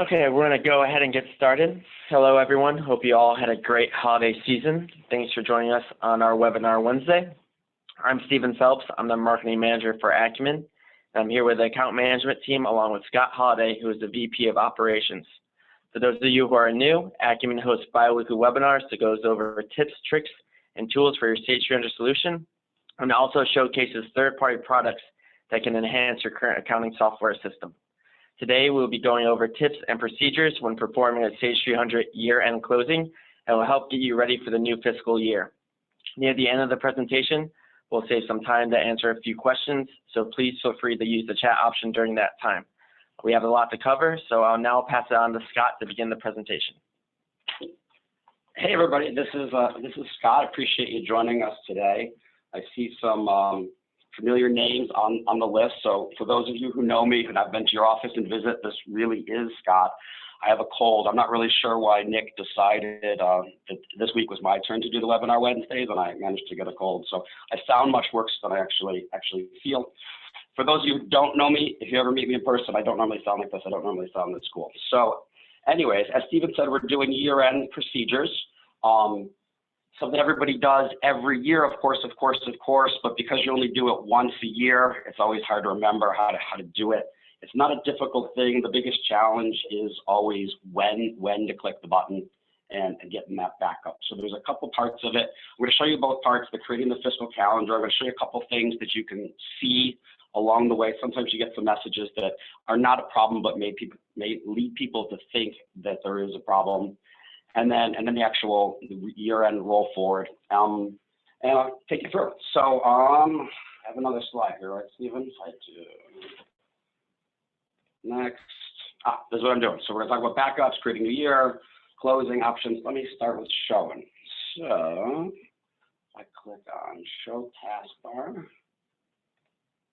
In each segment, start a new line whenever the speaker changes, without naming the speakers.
Okay, we're going to go ahead and get started. Hello, everyone. Hope you all had a great holiday season. Thanks for joining us on our webinar Wednesday. I'm Stephen Phelps. I'm the marketing manager for Acumen. I'm here with the account management team along with Scott Holliday, who is the VP of operations. For those of you who are new, Acumen hosts bi-weekly webinars that goes over tips, tricks, and tools for your Sage 300 solution, and also showcases third-party products that can enhance your current accounting software system. Today, we'll be going over tips and procedures when performing a Sage 300 year-end closing, and will help get you ready for the new fiscal year. Near the end of the presentation, we'll save some time to answer a few questions, so please feel free to use the chat option during that time. We have a lot to cover, so I'll now pass it on to Scott to begin the presentation.
Hey everybody, this is Scott. I appreciate you joining us today. I see some familiar names on the list. So for those of you who know me and I've been to your office and visit, this really is Scott. I have a cold. I'm not really sure why Nick decided that this week was my turn to do the webinar Wednesdays, and I managed to get a cold. So I sound much worse than I actually feel. For those of you who don't know me, if you ever meet me in person, I don't normally sound like this. I don't normally sound this cool. So anyways, as Stephen said, we're doing year-end procedures. Something everybody does every year, of course, but because you only do it once a year, it's always hard to remember how to do it. It's not a difficult thing. The biggest challenge is always when to click the button and getting that back up. So there's a couple parts of it. I'm going to show you both parts, the creating the fiscal calendar. I'm going to show you a couple things that you can see along the way. Sometimes you get some messages that are not a problem, but may lead people to think that there is a problem. And then the actual year-end roll forward. And I'll take you through it. So I have another slide here, right, Stephen? If I do next. This is what I'm doing. So we're going to talk about backups, creating a year, closing options. Let me start with showing. So I click on Show Taskbar,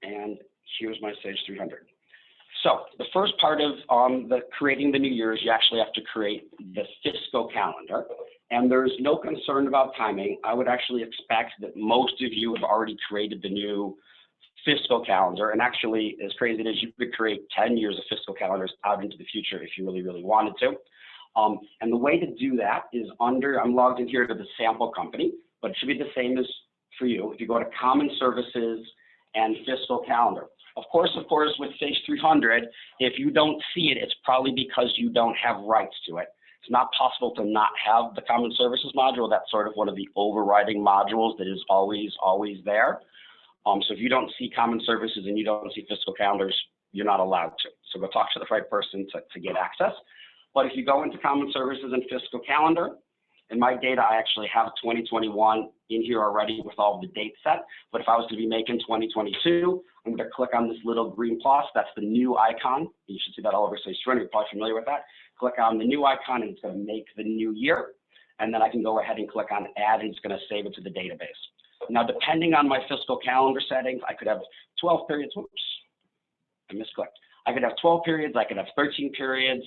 and here's my Sage 300. So the first part of the creating the new year is you actually have to create the fiscal calendar, and there's no concern about timing. I would actually expect that most of you have already created the new fiscal calendar, and actually, as crazy as you could create 10 years of fiscal calendars out into the future if you really, really wanted to. And the way to do that is I'm logged in here to the sample company, but it should be the same as for you. If you go to Common Services and Fiscal Calendar. Of course, with Sage 300, if you don't see it, it's probably because you don't have rights to it. It's not possible to not have the Common Services module. That's sort of one of the overriding modules that is always there. So if you don't see Common Services and you don't see Fiscal Calendars, you're not allowed to. So go talk to the right person to get access. But if you go into Common Services and Fiscal Calendar, in my data, I actually have 2021 in here already with all the dates set. But if I was to be making 2022, I'm going to click on this little green plus. That's the new icon. You should see that all over Sage 300. You're probably familiar with that. Click on the new icon, and it's going to make the new year. And then I can go ahead and click on Add, and it's going to save it to the database. Now, depending on my fiscal calendar settings, I could have 12 periods. Whoops, I misclicked. I could have 12 periods. I could have 13 periods.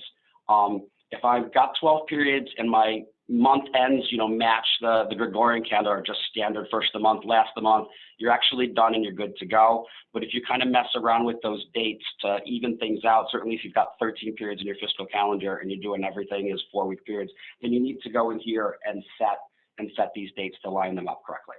If I've got 12 periods and my month ends, match the Gregorian calendar, or just standard first of the month, last of the month, you're actually done and you're good to go. But if you kind of mess around with those dates to even things out, certainly if you've got 13 periods in your fiscal calendar and you're doing everything as 4-week periods, then you need to go in here and set these dates to line them up correctly.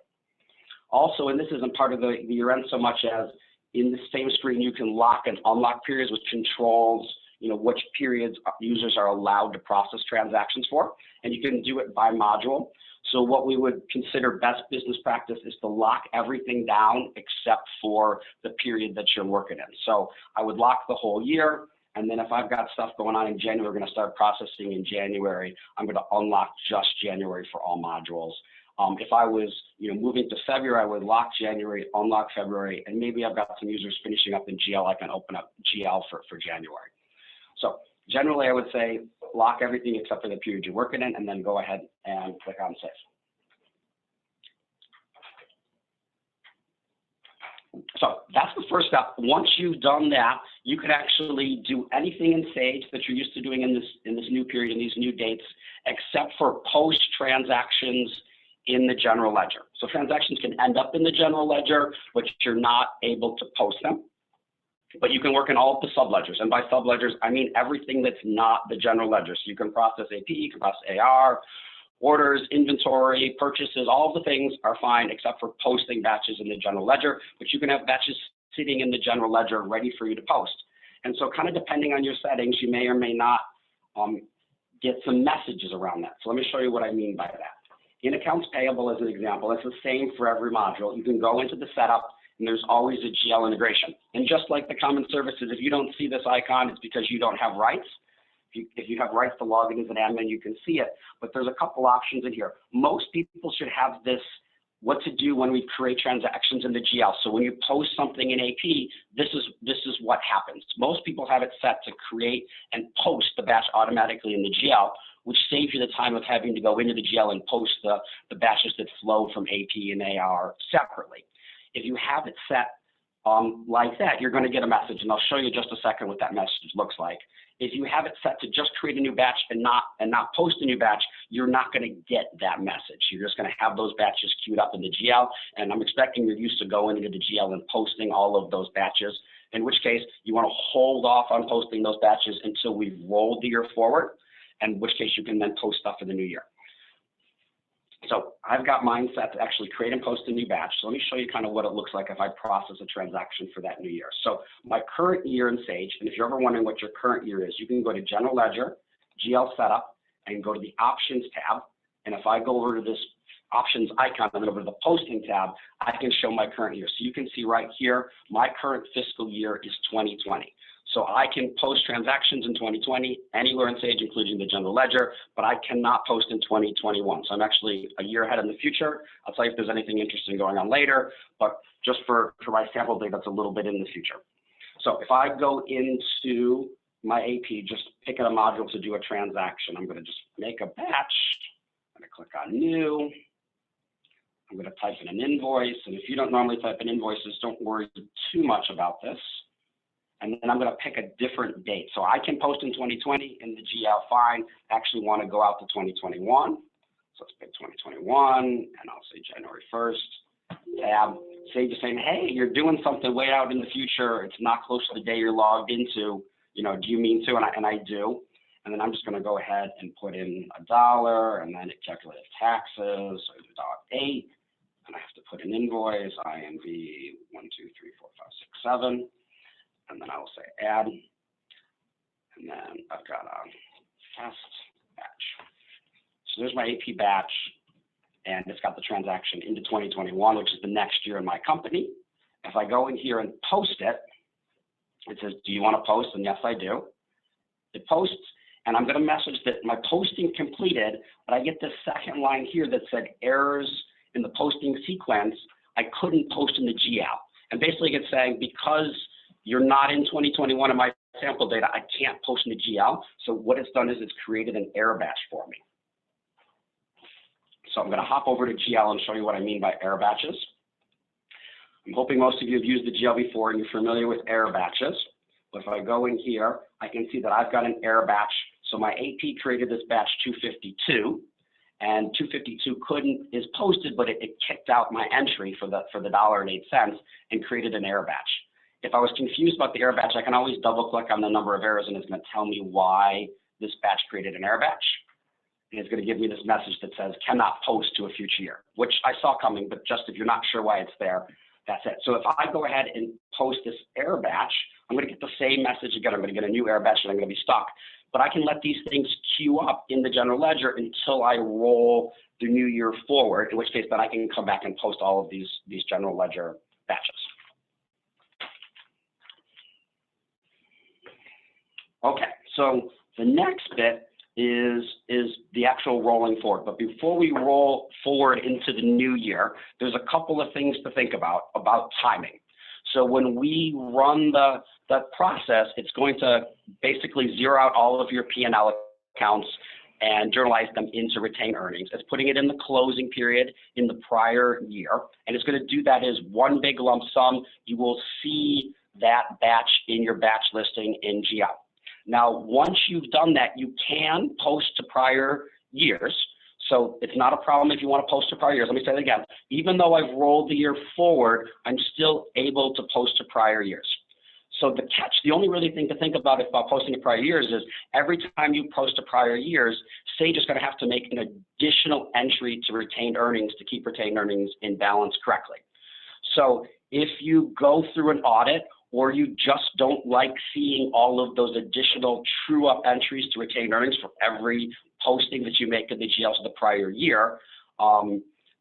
Also, and this isn't part of the year-end so much as in the same screen, you can lock and unlock periods, which controls which periods users are allowed to process transactions for, and you can do it by module. So what we would consider best business practice is to lock everything down except for the period that you're working in. So I would lock the whole year, and then if I've got stuff going on in January, we're going to start processing in January, I'm going to unlock just January for all modules. If I was moving to February, I would lock January, unlock February, and maybe I've got some users finishing up in GL, I can open up GL for January. So generally, I would say lock everything except for the period you're working in, and then go ahead and click on Save. So that's the first step. Once you've done that, you can actually do anything in Sage that you're used to doing in this new period, in these new dates, except for post transactions in the general ledger. So transactions can end up in the general ledger, but you're not able to post them. But you can work in all of the subledgers. And by subledgers, I mean everything that's not the general ledger. So you can process AP, you can process AR, orders, inventory, purchases, all of the things are fine except for posting batches in the general ledger. But you can have batches sitting in the general ledger ready for you to post. And so kind of depending on your settings, you may or may not get some messages around that. So let me show you what I mean by that. In accounts payable, as an example, it's the same for every module. You can go into the setup, and there's always a GL integration. And just like the common services, if you don't see this icon, it's because you don't have rights. If you have rights to log in as an admin, you can see it. But there's a couple options in here. Most people should have this, what to do when we create transactions in the GL. So when you post something in AP, this is what happens. Most people have it set to create and post the batch automatically in the GL, which saves you the time of having to go into the GL and post the batches that flow from AP and AR separately. If you have it set like that, you're going to get a message, and I'll show you in just a second what that message looks like. If you have it set to just create a new batch and not post a new batch, you're not going to get that message. You're just going to have those batches queued up in the GL, and I'm expecting you're used to going into the GL and posting all of those batches, in which case you want to hold off on posting those batches until we've rolled the year forward, in which case you can then post stuff for the new year. So I've got mine set to actually create and post a new batch. So let me show you kind of what it looks like if I process a transaction for that new year. So my current year in Sage, and if you're ever wondering what your current year is, you can go to General Ledger, GL Setup, and go to the Options tab. And if I go over to this Options icon and then over to the Posting tab, I can show my current year. So you can see right here, my current fiscal year is 2020. So I can post transactions in 2020 anywhere in Sage, including the general ledger, but I cannot post in 2021. So I'm actually a year ahead in the future. I'll tell you if there's anything interesting going on later, but just for my sample date, that's a little bit in the future. So if I go into my AP, just pick a module to do a transaction, I'm going to just make a batch. I'm going to click on New. I'm going to type in an invoice. And if you don't normally type in invoices, don't worry too much about this. And then I'm going to pick a different date. So I can post in 2020 in the GL, fine. I actually want to go out to 2021. So let's pick 2021, and I'll say January 1st. Tab. Sage is saying, hey, you're doing something way out in the future. It's not close to the day you're logged into. You know, do you mean to? And I do. And then I'm just going to go ahead and put in $1, and then it calculates taxes. So I do $8, and I have to put an invoice, INV 1, 2, 3, 4, 5, 6, 7. And then I will say add, and then I've got a test batch. So there's my AP batch, and it's got the transaction into 2021, which is the next year in my company. If I go in here and post it, it says, do you want to post? And yes, I do. It posts, and I'm going to message that my posting completed, but I get this second line here that said errors in the posting sequence. I couldn't post in the GL. And basically it's saying because you're not in 2021 in my sample data, I can't post in the GL. So what it's done is it's created an error batch for me. So I'm going to hop over to GL and show you what I mean by error batches. I'm hoping most of you have used the GL before and you're familiar with error batches. But if I go in here, I can see that I've got an error batch. So my AP created this batch 252, and 252 is posted, but it kicked out my entry for the $1.08 and created an error batch. If I was confused about the error batch, I can always double click on the number of errors and it's going to tell me why this batch created an error batch. And it's going to give me this message that says cannot post to a future year, which I saw coming, but just if you're not sure why it's there, that's it. So if I go ahead and post this error batch, I'm going to get the same message again. I'm going to get a new error batch and I'm going to be stuck. But I can let these things queue up in the general ledger until I roll the new year forward, in which case then I can come back and post all of these general ledger batches. Okay, so the next bit is the actual rolling forward. But before we roll forward into the new year, there's a couple of things to think about timing. So when we run the process, it's going to basically zero out all of your P&L accounts and journalize them into retained earnings. It's putting it in the closing period in the prior year. And it's going to do that as one big lump sum. You will see that batch in your batch listing in GL. Now, once you've done that, you can post to prior years. So it's not a problem if you want to post to prior years. Let me say that again. Even though I've rolled the year forward, I'm still able to post to prior years. So the catch, the only really thing to think about about posting to prior years is every time you post to prior years, Sage is going to have to make an additional entry to retained earnings to keep retained earnings in balance correctly. So if you go through an audit or you just don't like seeing all of those additional true up entries to retained earnings for every posting that you make in the GLs of the prior year,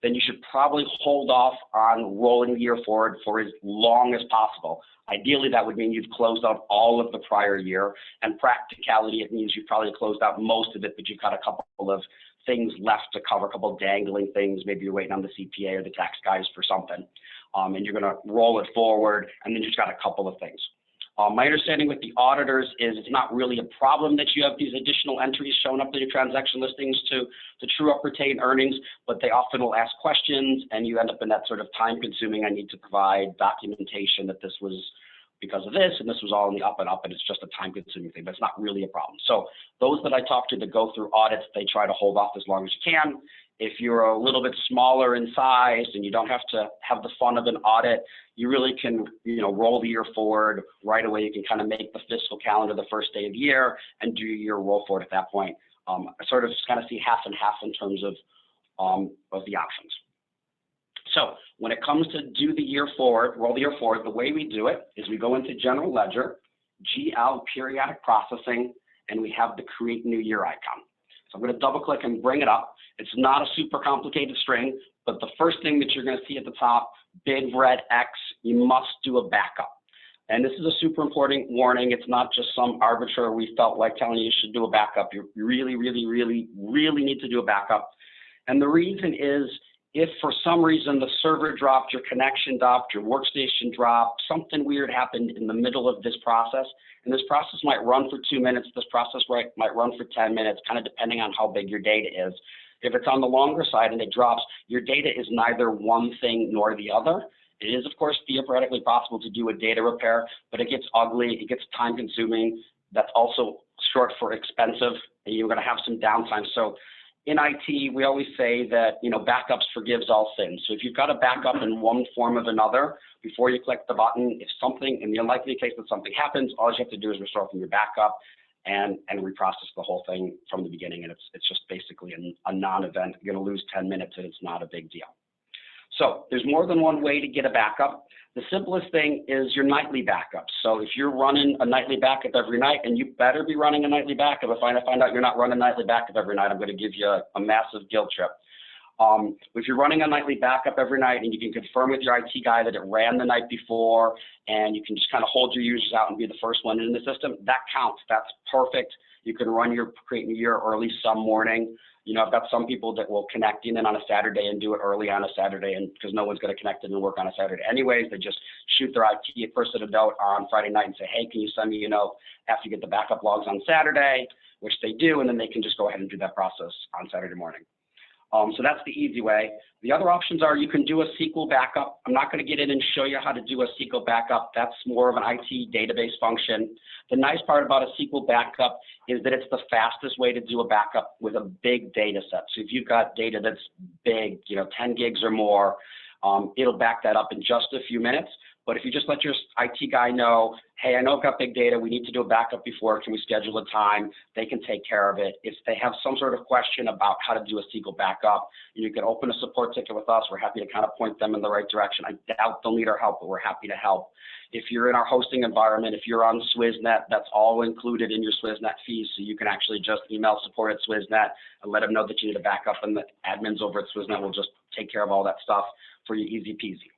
then you should probably hold off on rolling the year forward for as long as possible. Ideally, that would mean you've closed out all of the prior year, and practicality, it means you've probably closed out most of it, but you've got a couple of things left to cover, a couple of dangling things. Maybe you're waiting on the CPA or the tax guys for something, and you're going to roll it forward, and then you've got a couple of things. My understanding with the auditors is it's not really a problem that you have these additional entries showing up in your transaction listings to true up retained earnings, but they often will ask questions, and you end up in that sort of time-consuming, I need to provide documentation that this was because of this, and this was all in the up and up, and it's just a time-consuming thing, but it's not really a problem. So those that I talk to that go through audits, they try to hold off as long as you can. If you're a little bit smaller in size and you don't have to have the fun of an audit, you really can, roll the year forward right away. You can kind of make the fiscal calendar the first day of the year and do your roll forward at that point. I sort of just kind of see half and half in terms of the options. So when it comes to do the year forward, roll the year forward, the way we do it is we go into General Ledger, GL periodic processing, and we have the create new year icon. So I'm going to double click and bring it up. It's not a super complicated string, but the first thing that you're going to see at the top, big red X, you must do a backup. And this is a super important warning. It's not just some arbitrary, we felt like telling you should do a backup. You really, really, really, really need to do a backup. And the reason is if for some reason the server dropped, your connection dropped, your workstation dropped, something weird happened in the middle of this process, and this process might run for 2 minutes, this process might run for 10 minutes, kind of depending on how big your data is. If it's on the longer side and it drops, your data is neither one thing nor the other. It is, of course, theoretically possible to do a data repair, but it gets ugly, it gets time consuming. That's also short for expensive, and you're gonna have some downtime. So in IT, we always say that, backups forgives all sins. So if you've got a backup in one form or another, before you click the button, if something, in the unlikely case that something happens, all you have to do is restore from your backup and reprocess the whole thing from the beginning. And it's just basically a non-event. You're gonna lose 10 minutes and it's not a big deal. So there's more than one way to get a backup. The simplest thing is your nightly backup. So if you're running a nightly backup every night, and you better be running a nightly backup. If I find out you're not running a nightly backup every night, I'm going to give you a massive guilt trip. If you're running a nightly backup every night and you can confirm with your IT guy that it ran the night before, and you can just kind of hold your users out and be the first one in the system, that counts. That's perfect. You can run your create new year early some morning. I've got some people that will connect in on a Saturday and do it early on a Saturday, and because no one's going to connect in and work on a Saturday anyways, they just shoot their IT person a note on Friday night and say, hey, can you send me a note after you get the backup logs on Saturday, which they do, and then they can just go ahead and do that process on Saturday morning. So that's the easy way. The other options are you can do a SQL backup. I'm not going to get in and show you how to do a SQL backup. That's more of an IT database function. The nice part about a SQL backup is that it's the fastest way to do a backup with a big data set. So if you've got data that's big, 10 gigs or more, it'll back that up in just a few minutes. But if you just let your IT guy know, hey, I know I've got big data, we need to do a backup before, can we schedule a time? They can take care of it. If they have some sort of question about how to do a SQL backup, you can open a support ticket with us. We're happy to kind of point them in the right direction. I doubt they'll need our help, but we're happy to help. If you're in our hosting environment, if you're on SwissNet, that's all included in your SwissNet fees. So you can actually just email support at SwissNet and let them know that you need a backup, and the admins over at SwissNet will just take care of all that stuff for you, easy peasy.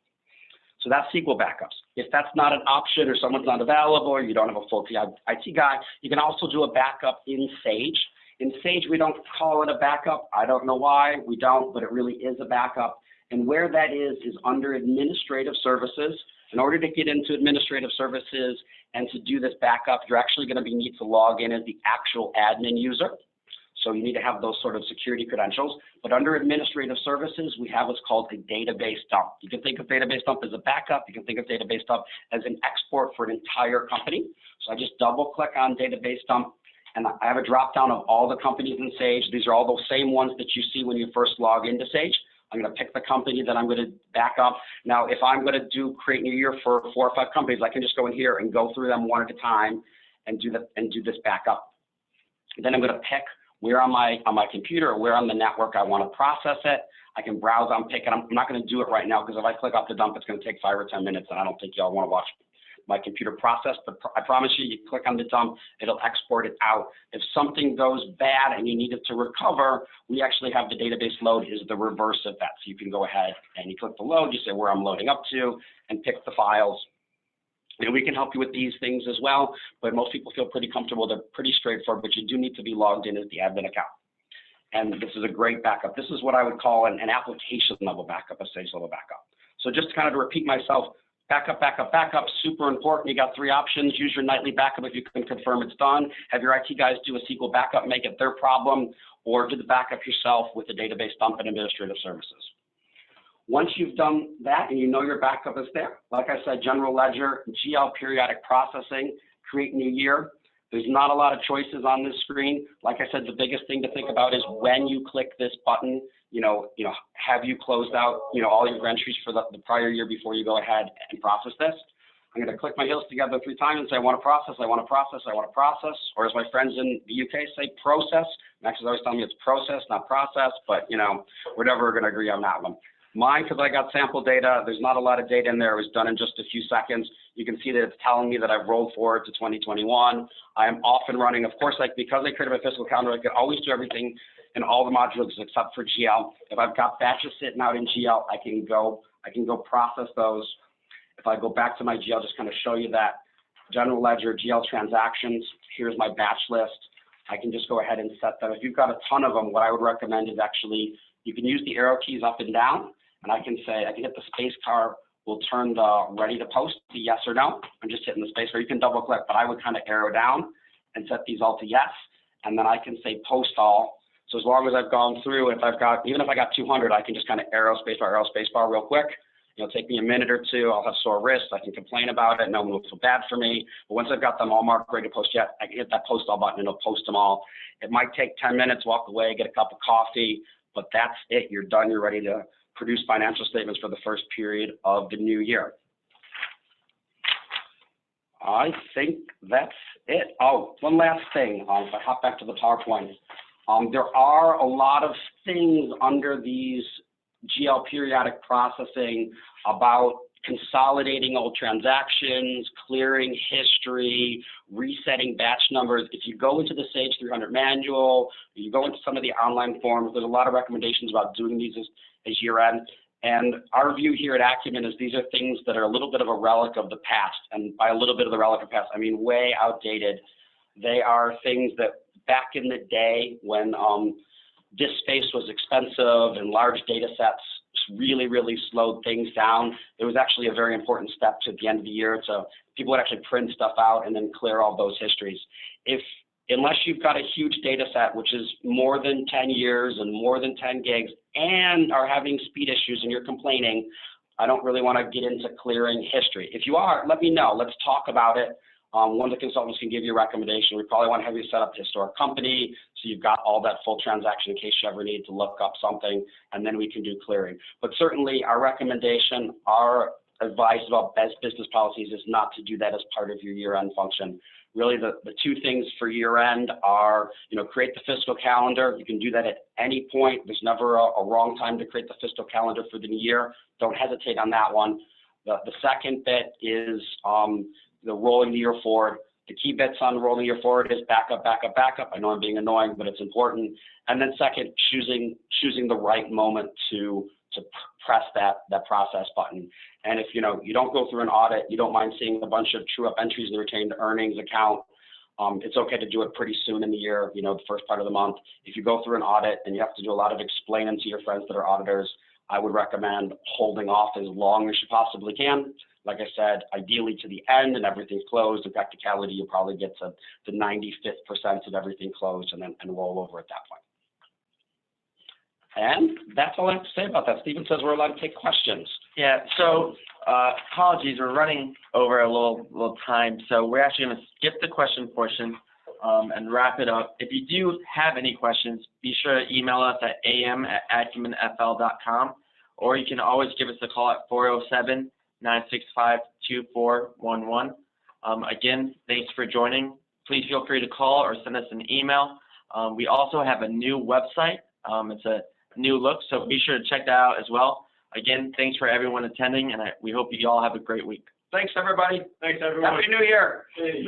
So that's SQL backups. If that's not an option or someone's not available or you don't have a full IT guy, you can also do a backup in Sage. In Sage, we don't call it a backup. I don't know why we don't, but it really is a backup. And where that is under administrative services. In order to get into administrative services and to do this backup, you're actually going to need to log in as the actual admin user. So you need to have those sort of security credentials. But under administrative services, we have what's called a database dump. You can think of database dump as a backup. You can think of database dump as an export for an entire company. So I just double click on database dump, and I have a drop down of all the companies in Sage. These are all those same ones that you see when you first log into Sage. I'm going to pick the company that I'm going to back up. Now, if I'm going to create new year for 4 or 5 companies, I can just go in here and go through them one at a time and do this backup. Then I'm going to pick where on my computer or where on the network I want to process it. I can browse on pick, and I'm not going to do it right now because if I click off the dump, it's going to take 5 or 10 minutes, and I don't think y'all want to watch my computer process. But I promise you, you click on the dump, it'll export it out. If something goes bad and you need it to recover, we actually have the database load is the reverse of that. So you can go ahead and you click the load, you say where I'm loading up to, and pick the files. And we can help you with these things as well, but most people feel pretty comfortable. They're pretty straightforward, but you do need to be logged in as the admin account. And this is a great backup. This is what I would call an application level backup, a stage level backup. So just kind of to repeat myself, backup, backup, backup, super important. You got 3 options. Use your nightly backup if you can confirm it's done. Have your IT guys do a SQL backup, make it their problem, or do the backup yourself with the database dump and administrative services. Once you've done that and you know your backup is there, like I said, general ledger, GL periodic processing, create new year. There's not a lot of choices on this screen. Like I said, the biggest thing to think about is when you click this button, have you closed out, all your entries for the prior year before you go ahead and process this? I'm going to click my heels together 3 times and say, I want to process, I want to process, I want to process. Or as my friends in the UK say, process. Max is always telling me it's process, not process, but, we're never going to agree on that one. Mine, because I got sample data, there's not a lot of data in there. It was done in just a few seconds. You can see that it's telling me that I've rolled forward to 2021. I am off and running. Of course, because I created my fiscal calendar, I could always do everything in all the modules except for GL. If I've got batches sitting out in GL, I can go process those. If I go back to my GL, just kind of show you that general ledger, GL transactions, here's my batch list. I can just go ahead and set them. If you've got a ton of them, what I would recommend is actually you can use the arrow keys up and down. And I can hit the space bar, will turn the ready to post to yes or no. I'm just hitting the space bar. You can double click, but I would kind of arrow down and set these all to yes. And then I can say post all. So as long as I've gone through, even if I got 200, I can just kind of arrow space bar real quick. It'll take me a minute or 2. I'll have sore wrists. I can complain about it. No one will feel bad for me. But once I've got them all marked ready to post yet, I can hit that post all button and it'll post them all. It might take 10 minutes, walk away, get a cup of coffee, but that's it. You're done. You're ready to produce financial statements for the first period of the new year. I think that's it. Oh, one last thing. If I hop back to the PowerPoint, there are a lot of things under these GL periodic processing about consolidating old transactions, clearing history, resetting batch numbers. If you go into the Sage 300 manual, you go into some of the online forums, there's a lot of recommendations about doing these as year-end. And our view here at Acumen is these are things that are a little bit of a relic of the past. And by a little bit of the relic of the past, I mean way outdated. They are things that back in the day when disk space was expensive and large data sets really, really slowed things down. It was actually a very important step to the end of the year. So people would actually print stuff out and then clear all those histories. Unless you've got a huge data set, which is more than 10 years and more than 10 gigs and are having speed issues and you're complaining, I don't really want to get into clearing history. If you are, let me know. Let's talk about it. One of the consultants can give you a recommendation. We probably want to have you set up a historic company so you've got all that full transaction in case you ever need to look up something, and then we can do clearing. But certainly our recommendation, our advice about best business policies is not to do that as part of your year-end function. Really the 2 things for year-end are, create the fiscal calendar. You can do that at any point. There's never a wrong time to create the fiscal calendar for the new year. Don't hesitate on that one. The second bit is the rolling the year forward. The key bits on rolling the year forward is backup, backup, backup. I know I'm being annoying, but it's important. And then second, choosing the right moment to press that process button. And if you don't go through an audit, you don't mind seeing a bunch of true up entries in the retained earnings account, it's okay to do it pretty soon in the year, the first part of the month. If you go through an audit and you have to do a lot of explaining to your friends that are auditors, I would recommend holding off as long as you possibly can. Like I said, ideally to the end and everything's closed. In practicality, you'll probably get to the 95th percent of everything closed and roll over at that point. And that's all I have to say about that. Stephen says we're allowed to take questions.
Yeah, so apologies, we're running over a little time, so we're actually going to skip the question portion and wrap it up. If you do have any questions, be sure to email us at am@acumenfl.com. or you can always give us a call at 407-965-2411. Again, thanks for joining. Please feel free to call or send us an email. We also have a new website. It's a new look, so be sure to check that out as well. Again, thanks for everyone attending, and we hope you all have a great week.
Thanks, everybody.
Thanks, everyone.
Happy New Year.
Hey.